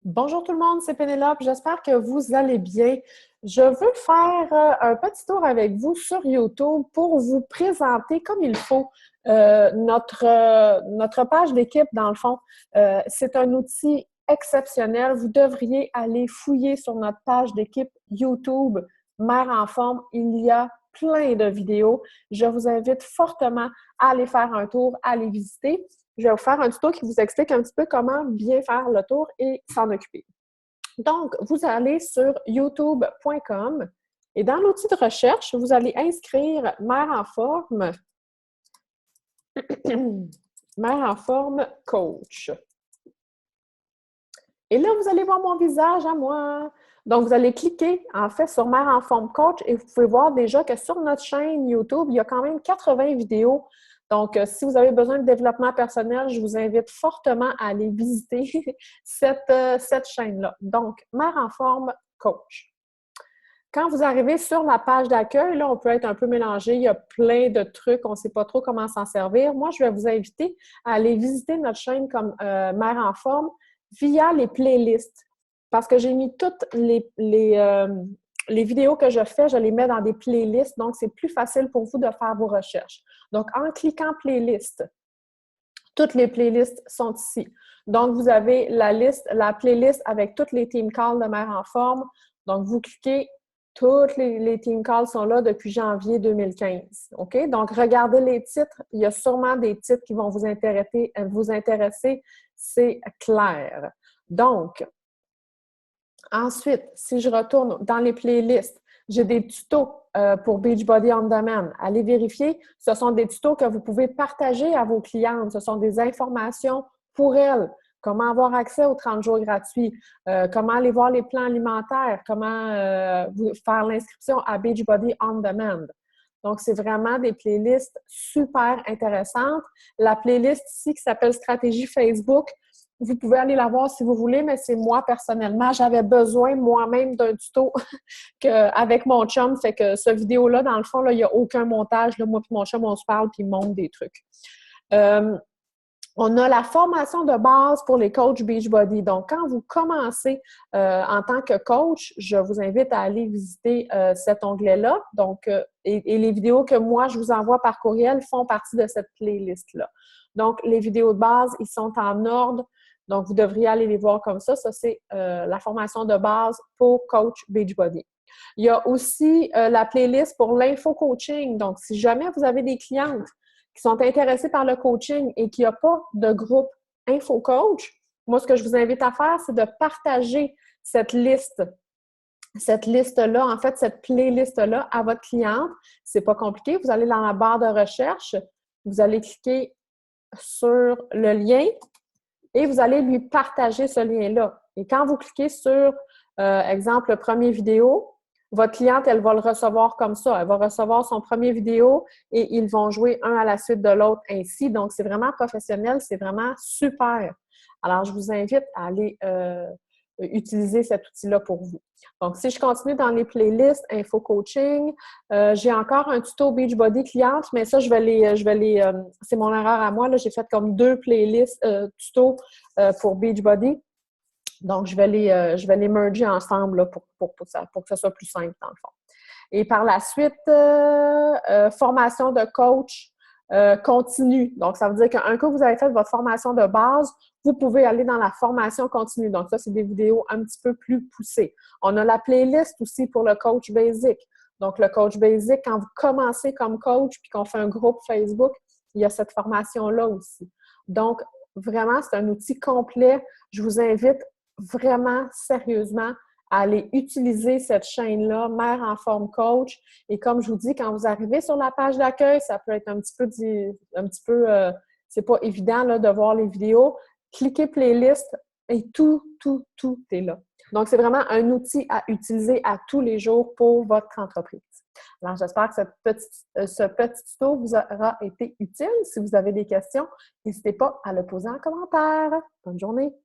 Bonjour tout le monde, c'est Pénélope. J'espère que vous allez bien. Je veux faire un petit tour avec vous sur YouTube pour vous présenter comme il faut notre page d'équipe, dans le fond. C'est un outil exceptionnel. Vous devriez aller fouiller sur notre page d'équipe YouTube Mère en forme. Il y a plein de vidéos. Je vous invite fortement à aller faire un tour, à les visiter. Je vais vous faire un tuto qui vous explique un petit peu comment bien faire le tour et s'en occuper. Donc, vous allez sur youtube.com et dans l'outil de recherche, vous allez inscrire Mère en forme, Mère en forme coach. Et là, vous allez voir mon visage à moi. Donc, vous allez cliquer, en fait, sur Mère en forme coach et vous pouvez voir déjà que sur notre chaîne YouTube, il y a quand même 80 vidéos. Donc, si vous avez besoin de développement personnel, je vous invite fortement à aller visiter cette chaîne-là. Donc, Mère en forme coach. Quand vous arrivez sur la page d'accueil, là, on peut être un peu mélangé. Il y a plein de trucs, on ne sait pas trop comment s'en servir. Moi, je vais vous inviter à aller visiter notre chaîne comme Mère en forme via les playlists. Parce que j'ai mis toutes les vidéos que je fais, je les mets dans des playlists, donc c'est plus facile pour vous de faire vos recherches. Donc, en cliquant playlist, toutes les playlists sont ici. Donc, vous avez la playlist avec toutes les team calls de Mère en forme. Donc, vous cliquez, toutes les team calls sont là depuis janvier 2015. OK? Donc, regardez les titres. Il y a sûrement des titres qui vont vous intéresser. C'est clair. Donc, ensuite, si je retourne dans les playlists, j'ai des tutos pour Beachbody On Demand. Allez vérifier. Ce sont des tutos que vous pouvez partager à vos clientes. Ce sont des informations pour elles. Comment avoir accès aux 30 jours gratuits, comment aller voir les plans alimentaires, comment faire l'inscription à Beachbody On Demand. Donc, c'est vraiment des playlists super intéressantes. La playlist ici qui s'appelle Stratégie Facebook, vous pouvez aller la voir si vous voulez, mais c'est moi personnellement. J'avais besoin moi-même d'un tuto avec mon chum. Fait que ce vidéo-là, dans le fond, là, il n'y a aucun montage. Là, moi et mon chum, on se parle puis il montre des trucs. On a la formation de base pour les coachs Beachbody. Donc, quand vous commencez en tant que coach, je vous invite à aller visiter cet onglet-là. Donc, et les vidéos que moi, je vous envoie par courriel font partie de cette playlist-là. Donc, les vidéos de base, ils sont en ordre. Donc, vous devriez aller les voir comme ça. Ça, c'est la formation de base pour coach Beachbody. Il y a aussi la playlist pour l'info-coaching. Donc, si jamais vous avez des clientes qui sont intéressés par le coaching et qu'il n'y a pas de groupe InfoCoach, moi, ce que je vous invite à faire, c'est de partager cette liste-là, en fait, cette playlist-là à votre cliente. C'est pas compliqué. Vous allez dans la barre de recherche, vous allez cliquer sur le lien et vous allez lui partager ce lien-là. Et quand vous cliquez sur, exemple, le premier vidéo, votre cliente, elle va le recevoir comme ça. Elle va recevoir son premier vidéo et ils vont jouer un à la suite de l'autre ainsi. Donc, c'est vraiment professionnel, c'est vraiment super. Alors, je vous invite à aller utiliser cet outil-là pour vous. Donc, si je continue dans les playlists, info coaching, j'ai encore un tuto Beachbody cliente, mais ça, c'est mon erreur à moi. Là, j'ai fait comme 2 playlists tutos pour Beachbody. Donc, je vais les merger ensemble là, pour que ça soit plus simple dans le fond. Et par la suite, formation de coach continue. Donc, ça veut dire qu'un coup vous avez fait votre formation de base, vous pouvez aller dans la formation continue. Donc, ça, c'est des vidéos un petit peu plus poussées. On a la playlist aussi pour le coach basic. Donc, le coach basic, quand vous commencez comme coach puis qu'on fait un groupe Facebook, il y a cette formation-là aussi. Donc, vraiment, c'est un outil complet. Je vous invite vraiment sérieusement à aller utiliser cette chaîne-là, Mère en forme coach. Et comme je vous dis, quand vous arrivez sur la page d'accueil, ça peut être un petit peu c'est pas évident là, de voir les vidéos. Cliquez playlist et tout est là. Donc, c'est vraiment un outil à utiliser à tous les jours pour votre entreprise. Alors, j'espère que ce petit tuto vous aura été utile. Si vous avez des questions, n'hésitez pas à le poser en commentaire. Bonne journée!